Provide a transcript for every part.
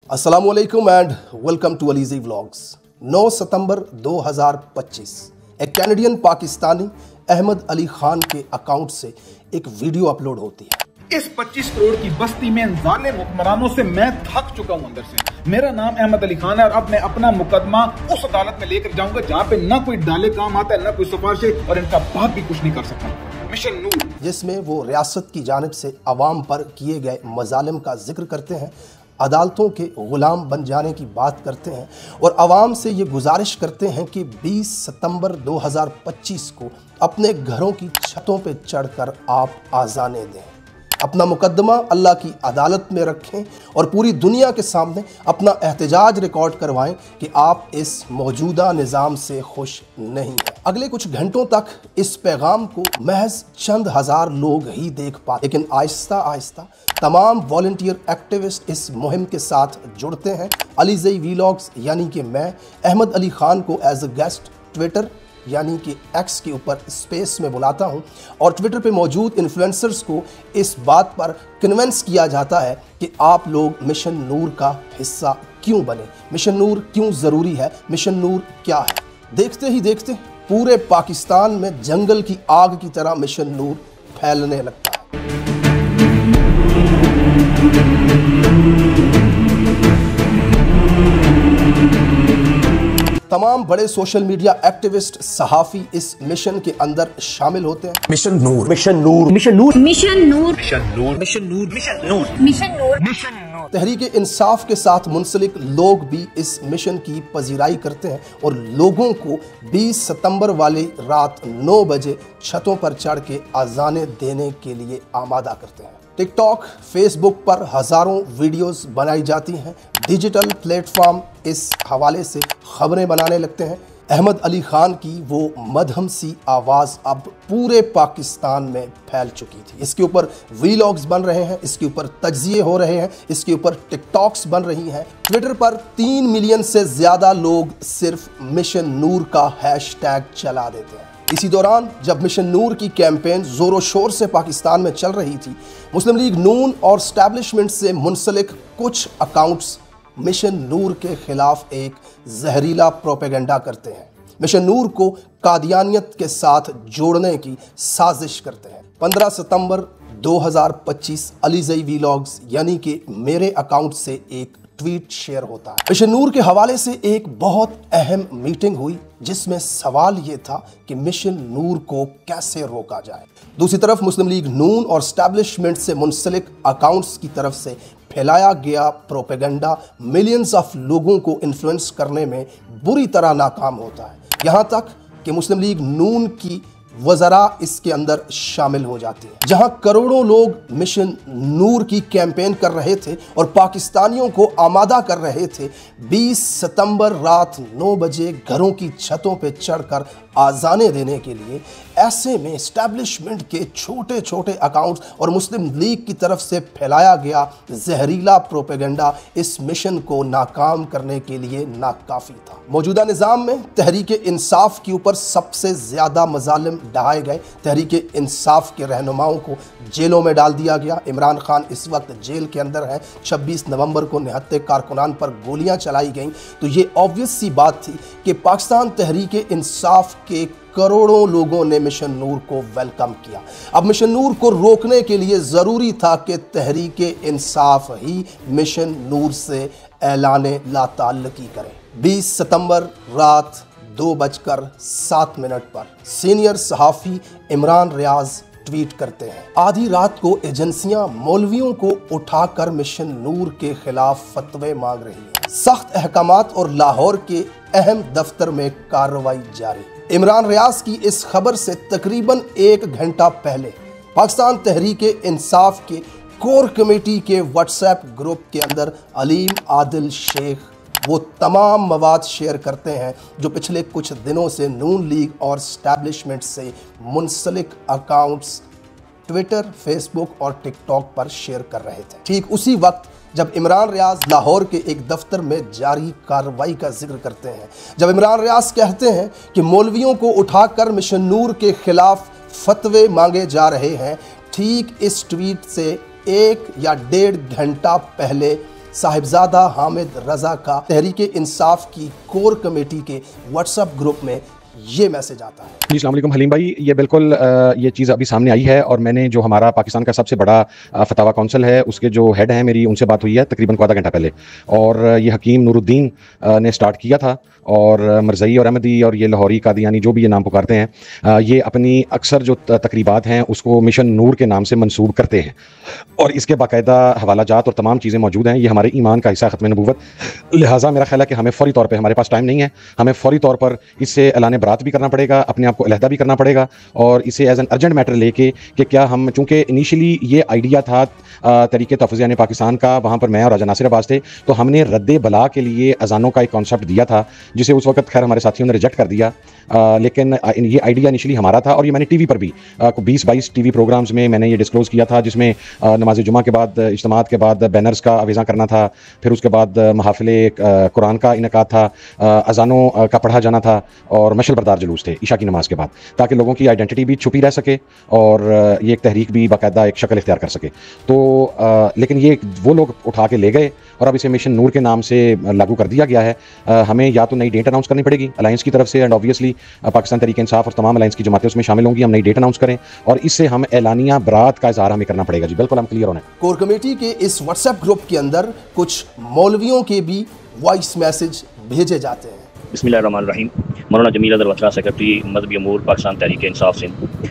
अस्सलामुअलैकुम and welcome to अलीजी vlogs. 9 सितंबर 2025 एक Canadian Pakistani Ahmad Ali Khan के अकाउंट से एक वीडियो अपलोड होती है। इस 25 करोड़ की बस्ती में जालिम हुक्मरानों से मैं थक चुका हूं अंदर से। मेरा नाम अहमद अली खान है और अब मैं अपना मुकदमा उस अदालत में लेकर जाऊंगा जहां पे ना कोई डाले काम आता है, ना कोई सिफारिश है और इनका बाप भी कुछ नहीं कर सकता। मिशन नूर, जिसमें वो रियासत की जानिब से अवाम पर किए गए मजालिम का जिक्र करते हैं, अदालतों के गुलाम बन जाने की बात करते हैं और आवाम से ये गुजारिश करते हैं कि 20 सितंबर 2025 को अपने घरों की छतों पर चढ़कर आप आज़ानें दें, अपना मुकदमा अल्लाह की अदालत में रखें और पूरी दुनिया के सामने अपना एहतजाज रिकॉर्ड करवाएं कि आप इस मौजूदा निज़ाम से खुश नहीं हैं। अगले कुछ घंटों तक इस पैगाम को महज चंद हज़ार लोग ही देख पाते, लेकिन आहिस्ता आहिस्ता तमाम वॉलंटियर एक्टिविस्ट इस मुहिम के साथ जुड़ते हैं। अलीजी व्लॉग्स यानी कि मैं अहमद अली खान को एज अ गेस्ट ट्विटर यानी कि एक्स के ऊपर स्पेस में बुलाता हूं और ट्विटर पे मौजूद इन्फ्लुएंसर्स को इस बात पर कन्विंस किया जाता है कि आप लोग मिशन नूर का हिस्सा क्यों बने, मिशन नूर क्यों ज़रूरी है, मिशन नूर क्या है। देखते ही देखते पूरे पाकिस्तान में जंगल की आग की तरह मिशन नूर फैलने लगता है। तमाम बड़े सोशल मीडिया एक्टिविस्ट सहाफ़ी इस मिशन के अंदर शामिल होते हैं। मिशन नूर, मिशन नूर, मिशन नूर, मिशन नूर, मिशन नूर, मिशन नूर, मिशन नूर, मिशन नूर, मिशन नूर। तहरीक इंसाफ के साथ मुंसलिक लोग भी इस मिशन की पजीराई करते हैं और लोगों को 20 सितंबर वाली रात 9 बजे छतों पर चढ़ के अजानें देने के लिए आमादा करते हैं। टिकटॉक, फेसबुक पर हज़ारों वीडियोस बनाई जाती हैं। डिजिटल प्लेटफॉर्म इस हवाले से खबरें बनाने लगते हैं। अहमद अली खान की वो मध्यम सी आवाज़ अब पूरे पाकिस्तान में फैल चुकी थी। इसके ऊपर व्लॉग्स बन रहे हैं, इसके ऊपर तज्जिए हो रहे हैं, इसके ऊपर टिकटॉक्स बन रही हैं। ट्विटर पर 3 मिलियन से ज़्यादा लोग सिर्फ मिशन नूर का हैशटैग चला देते हैं। इसी दौरान जब मिशन नूर की कैंपेन ज़ोरों शोर से पाकिस्तान में चल रही थी, मुस्लिम लीग नून और स्टैब्लिशमेंट से मुंसलिक कुछ अकाउंट्स मिशन नूर के खिलाफ एक जहरीला प्रोपेगेंडा करते हैं, मिशन नूर को कादियानियत के साथ जोड़ने की साजिश करते हैं। 15 सितंबर 2025 अलीजी व्लॉग्स यानी कि मेरे अकाउंट से एक ट्वीट शेयर होता है। मिशन नूर के हवाले से एक बहुत अहम मीटिंग हुई जिसमें सवाल ये था कि मिशन नूर को कैसे रोका जाए। दूसरी तरफ मुस्लिम लीग नून और स्टैब्लिशमेंट से मुंसलिक अकाउंट्स की तरफ से फैलाया गया प्रोपेगेंडा मिलियंस ऑफ लोगों को इन्फ्लुएंस करने में बुरी तरह नाकाम होता है, यहाँ तक कि मुस्लिम लीग नून की वज़रा इसके अंदर शामिल हो जाती है। जहां करोड़ों लोग मिशन नूर की कैंपेन कर रहे थे और पाकिस्तानियों को आमादा कर रहे थे 20 सितंबर रात 9 बजे घरों की छतों पे चढ़कर आज़ानें देने के लिए, ऐसे में एस्टैब्लिशमेंट के छोटे छोटे अकाउंट्स और मुस्लिम लीग की तरफ से फैलाया गया जहरीला प्रोपेगेंडा इस मिशन को नाकाम करने के लिए नाकाफ़ी था। मौजूदा निज़ाम में तहरीक इंसाफ के ऊपर सबसे ज़्यादा मजालिम ढाए गए। तहरीक इंसाफ के रहनुमाओं को जेलों में डाल दिया गया। इमरान खान इस वक्त जेल के अंदर है। 26 नवंबर को निहत्ते कारकुनान पर गोलियां चलाई गईं। तो ये ऑब्वियस सी बात थी कि पाकिस्तान तहरीक इंसाफ के करोड़ों लोगों ने मिशन नूर को वेलकम किया। अब मिशन नूर को रोकने के लिए ज़रूरी था कि तहरीक इंसाफ ही मिशन नूर से ऐलाने लाताल्लुकी करे। 20 सितंबर रात 2:07 पर सीनियर सहाफ़ी इमरान रियाज ट्वीट करते हैं, आधी रात को एजेंसियां मौलवियों को उठाकर मिशन नूर के खिलाफ फतवे मांग रही हैं। सख्त अहकामात और लाहौर के अहम दफ्तर में कार्रवाई जारी। इमरान रियाज की इस खबर से तकरीबन 1 घंटा पहले पाकिस्तान तहरीक इंसाफ के कोर कमेटी के व्हाट्सएप ग्रुप के अंदर अलीम आदिल शेख वो तमाम मवाद शेयर करते हैं जो पिछले कुछ दिनों से नून लीग और स्टैब्लिशमेंट से मुंसलिक अकाउंट्स ट्विटर, फेसबुक और टिकटॉक पर शेयर कर रहे थे। ठीक उसी वक्त जब इमरान रियाज लाहौर के एक दफ्तर में जारी कार्रवाई का जिक्र करते हैं, जब इमरान रियाज कहते हैं कि मौलवियों को उठाकर मिशन नूर के खिलाफ फतवे मांगे जा रहे हैं, ठीक इस ट्वीट से 1 या 1.5 घंटा पहले साहिबजादा हामिद रजा का तहरीक इंसाफ की कोर कमेटी के व्हाट्सएप ग्रुप में ये मैसेज आता है। जी अस्सलाम वालेकुम हलीम भाई, ये बिल्कुल ये चीज़ अभी सामने आई है और मैंने जो हमारा पाकिस्तान का सबसे बड़ा फतवा काउंसिल है उसके जो हेड हैं मेरी उनसे बात हुई है तकरीबन आधा घंटा पहले, और ये हकीम नूरुद्दीन ने स्टार्ट किया था और मरज़ई और अहमदी और ये लाहौरी कादियानी जो भी ये नाम पुकारते हैं, ये अपनी अक्सर जो तकरीबात हैं उसको मिशन नूर के नाम से मंसूब करते हैं और इसके बाकायदा हवाला जात और तमाम चीज़ें मौजूद हैं। ये हमारे ईमान का हिस्सा ख़त्म नबूवत, लिहाजा मेरा ख्याल है कि हमें फ़ौरी तौर पर, हमारे पास टाइम नहीं है, हमें फ़ौरी तौर पर इससे ऐलान बरात भी करना पड़ेगा, अपने आप को अलहदा भी करना पड़ेगा और इसे एज एन अर्जेंट मैटर लेके कि क्या हम, चूँकि इनिशियली ये आइडिया था तरीके तहफ़्फ़ुज़ यानी पाकिस्तान का, वहाँ पर मैं और राजा नासिर अब्बास थे, तो हमने रद्द बला के लिए अजानों का एक कॉन्सेप्ट दिया था जिसे उस वक्त खैर हमारे साथियों ने रिजेक्ट कर दिया, लेकिन ये आइडिया इनिशियली हमारा था और ये मैंने टीवी पर भी 20-22 टीवी प्रोग्राम्स में मैंने ये डिस्क्लोज़ किया था, जिसमें नमाज जुमा के बाद, इज्तिमात के बाद बैनर्स का आवेज़ा करना था, फिर उसके बाद महफिल कुरान का इनकाद था, अजानों का पढ़ा जाना था और मशल बरदार जुलूस थे ईशा की नमाज के बाद, ताकि लोगों की आइडेंटिटी भी छुपी रह सके और ये एक तहरीक भी बाकायदा एक शक्ल इख्तियार कर सके। तो लेकिन ये वो लोग उठा के ले गए और अब इसे मिशन नूर के नाम से लागू कर दिया गया है। हमें या तो नई डेट अनाउंस करनी पड़ेगी अलायंस की तरफ से, एंड ऑब्वियसली पाकिस्तान तहरीक इंसाफ और तमाम अलायंस की जमातें उसमें शामिल होंगी, हम नई डेट अनाउंस करें और इससे हम एलानिया बरात का इज़हार हमें करना पड़ेगा। जी बिल्कुल, हम क्लियर होने। कोर कमेटी के इस व्हाट्सएप ग्रुप के अंदर कुछ मौलवियों के भी वॉइस मैसेज भेजे जाते हैं। बिस्मिल्लाहिर्रहमानिर्रहीम। मौलाना जमील अदर वतरा, सेक्रेटरी मजहबी अमूर, पाकिस्तान तहरीक इंसाफ सिंध।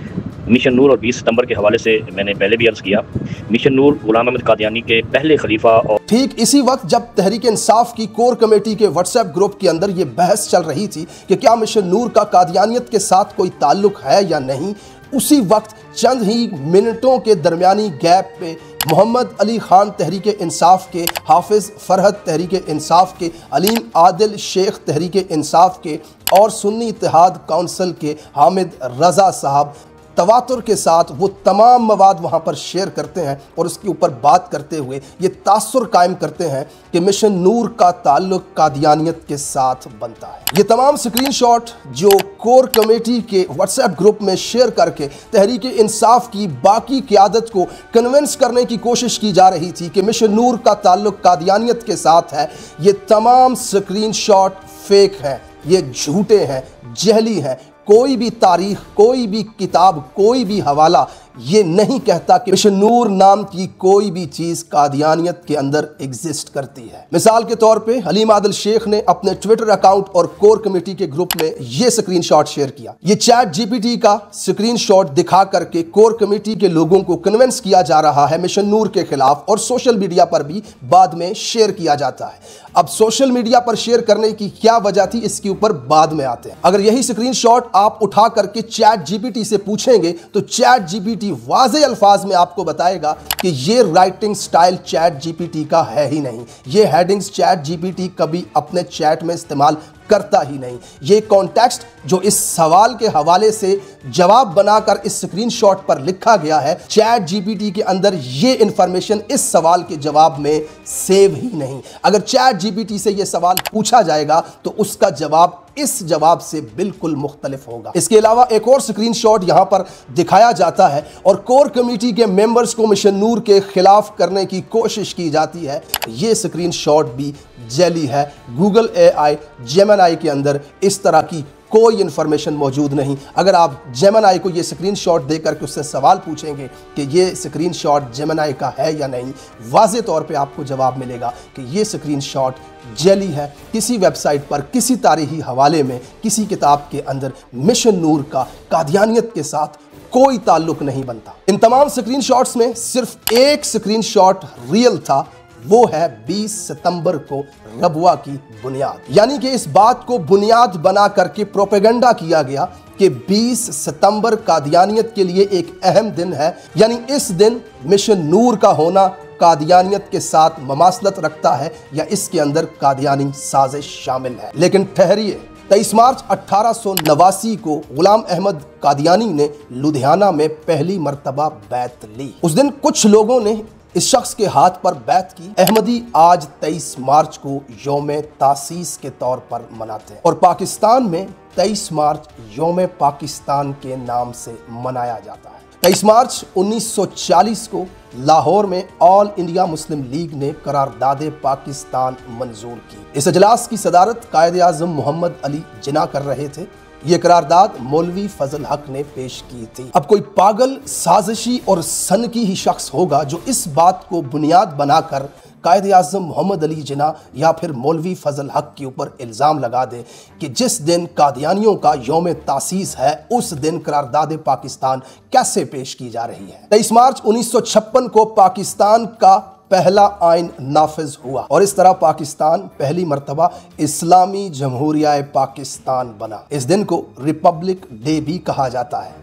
मिशन नूर और 20 सितंबर के हवाले से मैंने पहले भी अर्ज़ किया, मिशन नूर गुलाम अहमद कादियानी के पहले खलीफा और ठीक इसी वक्त जब तहरीक इंसाफ की कोर कमेटी के व्हाट्सएप ग्रुप के अंदर ये बहस चल रही थी कि क्या मिशन नूर का कादियानियत के साथ कोई ताल्लुक है या नहीं, उसी वक्त चंद ही मिनटों के दरमियानी गैप पे मोहम्मद अली खान तहरीक इंसाफ के, हाफिज़ फरहद तहरीक इंसाफ के, अलीम आदिल शेख तहरीक इंसाफ के और सुन्नी इत्तेहाद काउंसिल के हामिद रजा साहब तवातुर के साथ वो तमाम मवाद वहाँ पर शेयर करते हैं और उसके ऊपर बात करते हुए ये तासुर कायम करते हैं कि मिशन नूर का ताल्लुक कादियानियत के साथ बनता है। ये तमाम स्क्रीनशॉट जो कोर कमेटी के व्हाट्सएप ग्रुप में शेयर करके तहरीक इंसाफ की बाकी क़यादत को कन्विंस करने की कोशिश की जा रही थी कि मिशन नूर का ताल्लुक कादियानियत के साथ है, ये तमाम स्क्रीनशॉट फेक हैं, ये झूठे हैं, जहली हैं। कोई भी तारीख, कोई भी किताब, कोई भी हवाला ये नहीं कहता कि मिशन नूर नाम की कोई भी चीज़ कादियानियत के अंदर एग्जिस्ट करती है। मिसाल के तौर पे अलीम आदिल शेख ने अपने ट्विटर अकाउंट और कोर कमेटी के ग्रुप में ये स्क्रीनशॉट शेयर किया। ये चैट जीपीटी का स्क्रीनशॉट दिखा करके कोर कमेटी के लोगों को कन्विंस किया जा रहा है मिशन नूर के खिलाफ और सोशल मीडिया पर भी बाद में शेयर किया जाता है। अब सोशल मीडिया पर शेयर करने की क्या वजह थी, इसके ऊपर बाद में आते हैं। अगर यही स्क्रीनशॉट आप उठा करके चैट जीपीटी से पूछेंगे तो चैट जीपीटी वाज़े अल्फाज में आपको बताएगा कि ये राइटिंग स्टाइल चैट जीपीटी का है ही नहीं, ये हेडिंग्स चैट जीपीटी कभी अपने चैट में इस्तेमाल करता ही नहीं। ये कॉन्टेक्स्ट जो इस सवाल के हवाले से जवाब बनाकर इस स्क्रीनशॉट पर लिखा गया है, चैट जीपीटी के अंदर ये इंफॉर्मेशन इस सवाल के जवाब में सेव ही नहीं। अगर चैट जीपीटी से ये सवाल पूछा जाएगा तो उसका जवाब इस जवाब से बिल्कुल मुख्तलिफ होगा। इसके अलावा एक और स्क्रीनशॉट यहां पर दिखाया जाता है और कोर कमेटी के मेंबर्स को मिशन नूर के खिलाफ करने की कोशिश की जाती है। ये स्क्रीनशॉट भी जैली है। गूगल AI जेमिनी के अंदर इस तरह की कोई इंफॉर्मेशन मौजूद नहीं। अगर आप जेमिनी को ये स्क्रीनशॉट देकर के उससे सवाल पूछेंगे कि ये स्क्रीनशॉट जेमिनी का है या नहीं, वाज़े तौर पे आपको जवाब मिलेगा कि ये स्क्रीनशॉट जैली है। किसी वेबसाइट पर, किसी तारीखी हवाले में, किसी किताब के अंदर मिशन नूर का कादियानियत के साथ कोई ताल्लुक नहीं बनता। इन तमाम स्क्रीनशॉट्स में सिर्फ एक स्क्रीनशॉट रियल था, वो है 20 सितंबर को रबुआ की बुनियाद, यानी कि इस बात को बुनियाद बना करके प्रोपेगेंडा किया गया कि 20 सितंबर कादियानियत के लिए एक अहम दिन है, यानी इस दिन मिशन नूर का होना कादियानियत के साथ ममासलत रखता है या इसके अंदर कादियानी साजिश शामिल है। लेकिन ठहरिए, 23 मार्च 1889 को गुलाम अहमद कादियानी ने लुधियाना में पहली मर्तबा बैत ली। उस दिन कुछ लोगों ने इस शख्स के हाथ पर बैत की। अहमदी आज 23 मार्च को यौम तासीस के तौर पर मनाते हैं और पाकिस्तान में 23 मार्च यौम पाकिस्तान के नाम से मनाया जाता है। 23 मार्च 1940 को लाहौर में ऑल इंडिया मुस्लिम लीग ने करारदादे पाकिस्तान मंजूर की। इस इजलास की सदारत कायदे आज़म मोहम्मद अली जिन्ना कर रहे थे। ये करारदाद मौलवी फजल हक ने पेश की थी। अब कोई पागल, साजिशी और सनकी ही शख्स होगा जो इस बात को बुनियाद बनाकर कायदे आज़म मोहम्मद अली जिन्ना या फिर मौलवी फजल हक के ऊपर इल्ज़ाम लगा दे कि जिस दिन कादियानियों का यौम तासीस है उस दिन करारदाद पाकिस्तान कैसे पेश की जा रही है। 23 मार्च 1956 को पाकिस्तान का पहला आइन नाफिज हुआ और इस तरह पाकिस्तान पहली मर्तबा इस्लामी जमहूरिया पाकिस्तान बना। इस दिन को रिपब्लिक डे भी कहा जाता है।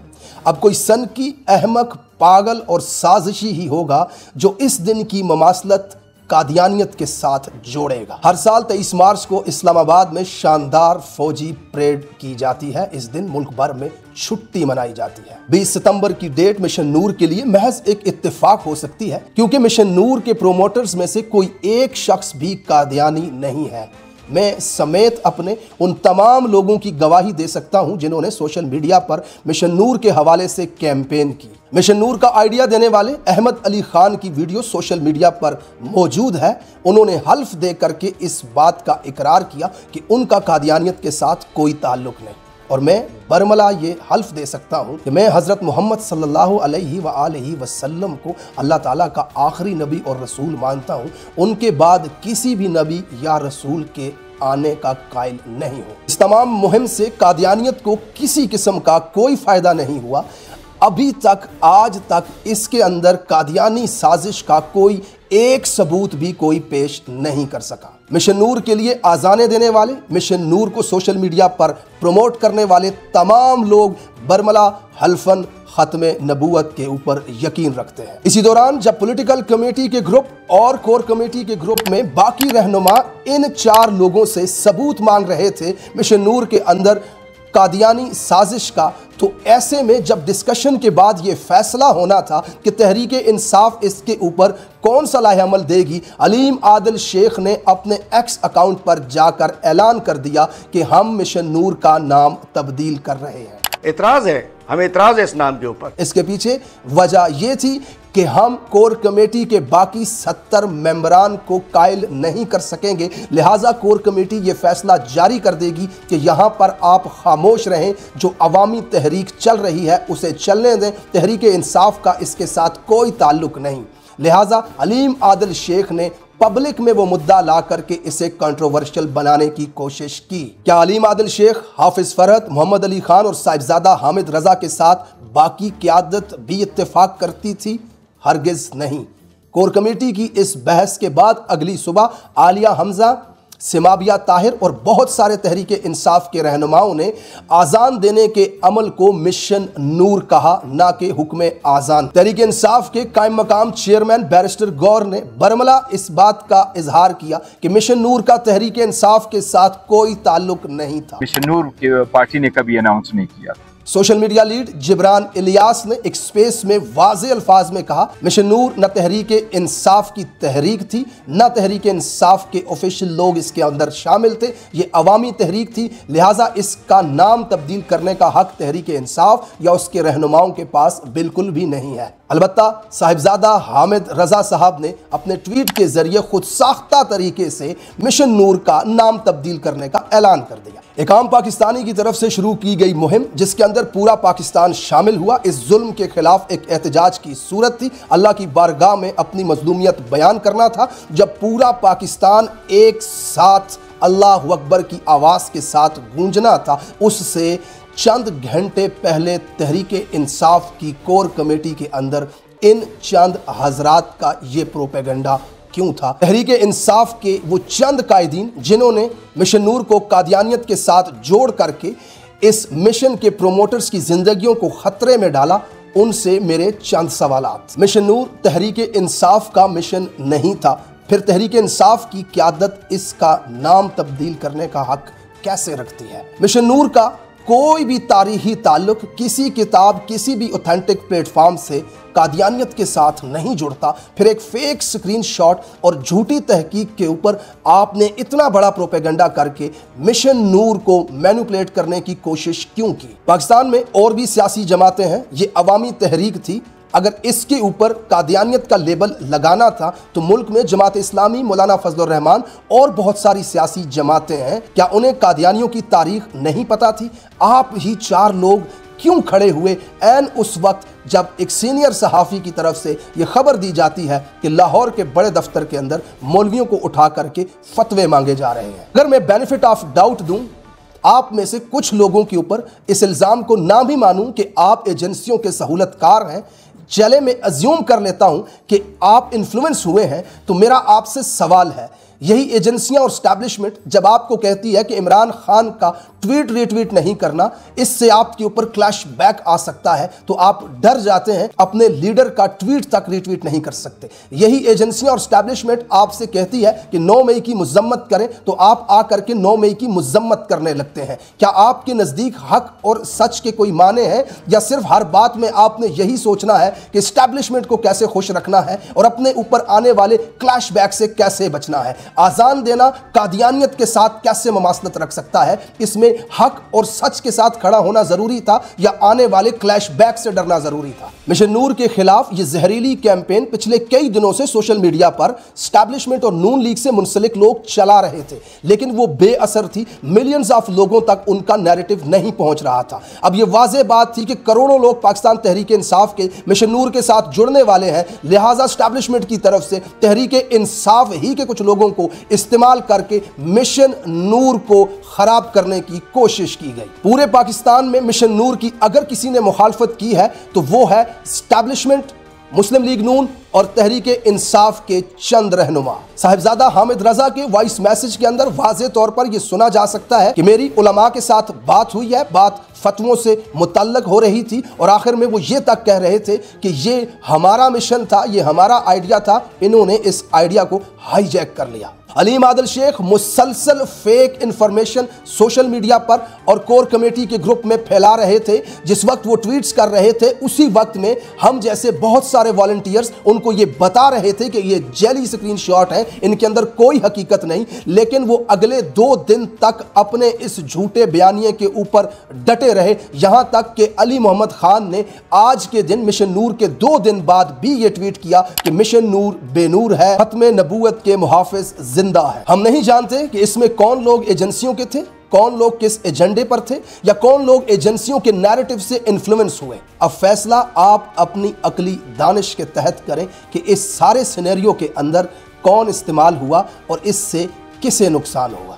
अब कोई सनकी, अहमक, पागल और साजिशी ही होगा जो इस दिन की ममासलत कादियानियत के साथ जोड़ेगा। हर साल 23 मार्च को इस्लामाबाद में शानदार फौजी परेड की जाती है। इस दिन मुल्क भर में छुट्टी मनाई जाती है। 20 सितंबर की डेट मिशन नूर के लिए महज एक इत्तेफाक हो सकती है क्योंकि मिशन नूर के प्रोमोटर्स में से कोई एक शख्स भी कादियानी नहीं है। मैं समेत अपने उन तमाम लोगों की गवाही दे सकता हूं जिन्होंने सोशल मीडिया पर मिशन नूर के हवाले से कैंपेन की। मिशन नूर का आइडिया देने वाले अहमद अली खान की वीडियो सोशल मीडिया पर मौजूद है। उन्होंने हल्फ दे करके इस बात का इकरार किया कि उनका कादियानियत के साथ कोई ताल्लुक नहीं। और मैं बरमला ये हल्फ दे सकता हूँ कि मैं हज़रत मोहम्मद सल्लल्लाहु अलैहि वसल्लम को अल्लाह ताला का आखिरी नबी और रसूल मानता हूँ। उनके बाद किसी भी नबी या रसूल के आने का कायल नहीं हूँ। इस तमाम मुहिम से कादियानियत को किसी किस्म का कोई फ़ायदा नहीं हुआ। अभी तक, आज तक इसके अंदर कादियानी साजिश का कोई एक सबूत भी कोई पेश नहीं कर सका। मिशन नूर के लिए आज़ाने देने वाले, मिशन नूर को सोशल मीडिया पर प्रमोट करने वाले तमाम लोग बरमला हल्फन खत्मे नबूवत के ऊपर यकीन रखते हैं। इसी दौरान जब पॉलिटिकल कमेटी के ग्रुप और कोर कमेटी के ग्रुप में बाकी रहनुमा इन 4 लोगों से सबूत मांग रहे थे मिशन नूर के अंदर कादियानी साजिश का, तो ऐसे में जब डिस्कशन के बाद ये फैसला होना था कि तहरीके इंसाफ इसके ऊपर कौन सा लाहेअमल देगी, अलीम आदिल शेख ने अपने एक्स अकाउंट पर जाकर ऐलान कर दिया कि हम मिशन नूर का नाम तब्दील कर रहे हैं। एतराज़ है, हमें एतराज़ है इस नाम के ऊपर। इसके पीछे वजह यह थी कि हम कोर कमेटी के बाकी 70 मेंबरान को कायल नहीं कर सकेंगे, लिहाजा कोर कमेटी ये फैसला जारी कर देगी कि यहाँ पर आप खामोश रहें। जो अवामी तहरीक चल रही है उसे चलने दें, तहरीके इंसाफ का इसके साथ कोई ताल्लुक नहीं। लिहाजा अलीम आदिल शेख ने पब्लिक में वो मुद्दा ला करके इसे कंट्रोवर्शियल बनाने की कोशिश की। क्या अलीम आदिल शेख, हाफिज फरहत, मोहम्मद अली खान और साहिबजादा हामिद रजा के साथ बाकी क़यादत भी इत्तेफाक करती थी? हरगिज नहीं। कोर कमेटी की इस बहस के बाद अगली सुबह आलिया हमजा, सिमाबिया ताहिर और बहुत सारे तहरीके इंसाफ के रहनुमाओं ने आज़ान देने के अमल को मिशन नूर कहा, ना कि हुक्म आज़ान। तहरीके इंसाफ के कायम मकाम चेयरमैन बैरिस्टर गौर ने बरमला इस बात का इजहार किया कि मिशन नूर का तहरीके इंसाफ के साथ कोई ताल्लुक नहीं था। मिशन नूर की पार्टी ने कभी अनाउंस नहीं किया। Social media lead Jibran Ilyas ने एक स्पेस में वाज़े अल्फाज में कहा, मिशन नूर न तहरीके इंसाफ की तहरीक थी, न तहरीके इंसाफ के ऑफिशियल लोग इसके अंदर शामिल थे। ये अवामी तहरीक थी, लिहाजा इसका नाम तब्दील करने का हक तहरीके इंसाफ या उसके रहनुमाओं के पास बिल्कुल भी नहीं है। अलबत्ता साहिबजादा हामिद रजा साहब ने अपने ट्वीट के जरिए खुद साख्ता तरीके से मिशन नूर का नाम तब्दील करने का ऐलान कर दिया। एक आम पाकिस्तानी की तरफ से शुरू की गई मुहिम जिसके अंदर पूरा पाकिस्तान शामिल हुआ, इस जुल्म के खिलाफ एक एहतजाज की सूरत थी। अल्लाह की बारगाह में अपनी मजलूमियत बयान करना था। जब पूरा पाकिस्तान एक साथ अल्लाह अकबर की आवाज़ के साथ गूंजना था, उससे चंद घंटे पहले तहरीके इंसाफ की कोर कमेटी के अंदर इन चंद हजरात का ये प्रोपेगेंडा क्यों था? तहरीके इंसाफ के वो चंद कायदीन जिन्होंने मिशन नूर को कादियानियत के साथ जोड़ करके इस मिशन के प्रोमोटर्स की जिंदगियों को खतरे में डाला, उनसे मेरे चंद सवालात। मिशन नूर तहरीके इंसाफ का मिशन नहीं था, फिर तहरीके इंसाफ की क़यादत इसका नाम तब्दील करने का हक कैसे रखती है? मिशन नूर का कोई भी तारीखी ताल्लुक किसी किताब किसी भी ऑथेंटिक प्लेटफॉर्म से कादियानियत के साथ नहीं जुड़ता, फिर एक फेक स्क्रीनशॉट और झूठी तहकीक के ऊपर आपने इतना बड़ा प्रोपेगेंडा करके मिशन नूर को मैनिपुलेट करने की कोशिश क्यों की? पाकिस्तान में और भी सियासी जमातें हैं, ये अवामी तहरीक थी। अगर इसके ऊपर कादियानियत का लेबल लगाना था तो मुल्क में जमात इस्लामी, मौलाना फजलुर रहमान और बहुत सारी सियासी जमातें हैं, क्या उन्हें कादियानियों की तारीख नहीं पता थी? आप ही 4 लोग क्यों खड़े हुए ऐन उस वक्त जब एक सीनियर सहाफ़ी की तरफ से यह खबर दी जाती है कि लाहौर के बड़े दफ्तर के अंदर मौलवियों को उठा करके फतवे मांगे जा रहे हैं? अगर मैं बेनिफिट ऑफ डाउट दूं आप में से कुछ लोगों के ऊपर इस इल्ज़ाम को ना भी मानूं कि आप एजेंसियों के सहूलतकार हैं, चले मैं अज्यूम कर लेता हूं कि आप इन्फ्लुएंस हुए हैं, तो मेरा आपसे सवाल है, यही एजेंसियां और स्टैब्लिशमेंट जब आपको कहती है कि इमरान खान का ट्वीट रीट्वीट नहीं करना, इससे आपके ऊपर क्लैश बैक आ सकता है, तो आप डर जाते हैं, अपने लीडर का ट्वीट तक रीट्वीट नहीं कर सकते। यही एजेंसियां और स्टैब्लिशमेंट आपसे कहती है कि 9 मई की मजम्मत करें, तो आप आकर के 9 मई की मजम्मत करने लगते हैं। क्या आपके नज़दीक हक और सच के कोई माने हैं, या सिर्फ हर बात में आपने यही सोचना है कि स्टैब्लिशमेंट को कैसे खुश रखना है और अपने ऊपर आने वाले क्लैश बैक से कैसे बचना है? आजान देना कादियानियत के साथ कैसे ममासलत रख सकता है? इसमें हक और सच के साथ खड़ा होना जरूरी था या आने वाले क्लैश बैक से डरना जरूरी था? मिशन नूर के खिलाफ यह जहरीली कैंपेन पिछले कई दिनों से सोशल मीडिया पर स्टैब्लिशमेंट और नून लीग से मुंसलिक लोग चला रहे थे, लेकिन वो बेअसर थी। मिलियंस ऑफ लोगों तक उनका नैरेटिव नहीं पहुंच रहा था। अब यह वाज़ेह बात थी कि करोड़ों लोग पाकिस्तान तहरीक इंसाफ के मिशन नूर के साथ जुड़ने वाले हैं, लिहाजा स्टैब्लिशमेंट की तरफ से तहरीक इंसाफ ही के कुछ लोगों को इस्तेमाल करके मिशन नूर को खराब करने की कोशिश की गई। पूरे पाकिस्तान में मिशन नूर की अगर किसी ने मुखालफत की है तो वो है स्टैब्लिशमेंट, मुस्लिम लीग नून और तहरीक इंसाफ के चंद रहनुमा। साहिबजादा हामिद रजा के वॉइस मैसेज के अंदर वाज़ेह तौर पर यह सुना जा सकता है कि मेरी उलमा के साथ बात हुई है, बात फतवों से मुतल्लक हो रही थी, और आखिर में वो ये तक कह रहे थे कि ये हमारा मिशन था, ये हमारा आइडिया था, इन्होंने इस आइडिया को हाईजैक कर लिया। अलीम आदिल शेख मुसलसल फेक इंफॉर्मेशन सोशल मीडिया पर और कोर कमेटी के ग्रुप में फैला रहे थे। जिस वक्त वो ट्वीट्स कर रहे थे, उसी वक्त में हम जैसे बहुत सारे वॉलंटियर्स उनको ये बता रहे थे कि ये जेली स्क्रीनशॉट है, इनके अंदर कोई हकीकत नहीं, लेकिन वो अगले 2 दिन तक अपने इस झूठे बयानिए के ऊपर डटे रहे। यहां तक कि अली मोहम्मद खान ने आज के दिन मिशन नूर के 2 दिन बाद भी ये ट्वीट किया कि मिशन नूर बेनूर है, खत्म नबूवत के मुहाफिज जिंदा है। हम नहीं जानते कि इसमें कौन लोग एजेंसियों के थे, कौन लोग किस एजेंडे पर थे, या कौन लोग एजेंसियों के नैरेटिव से इन्फ्लुएंस हुए। अब फैसला आप अपनी अकली दानिश के तहत करें कि इस सारे सिनेरियो के अंदर कौन इस्तेमाल हुआ और इससे किसे नुकसान हुआ।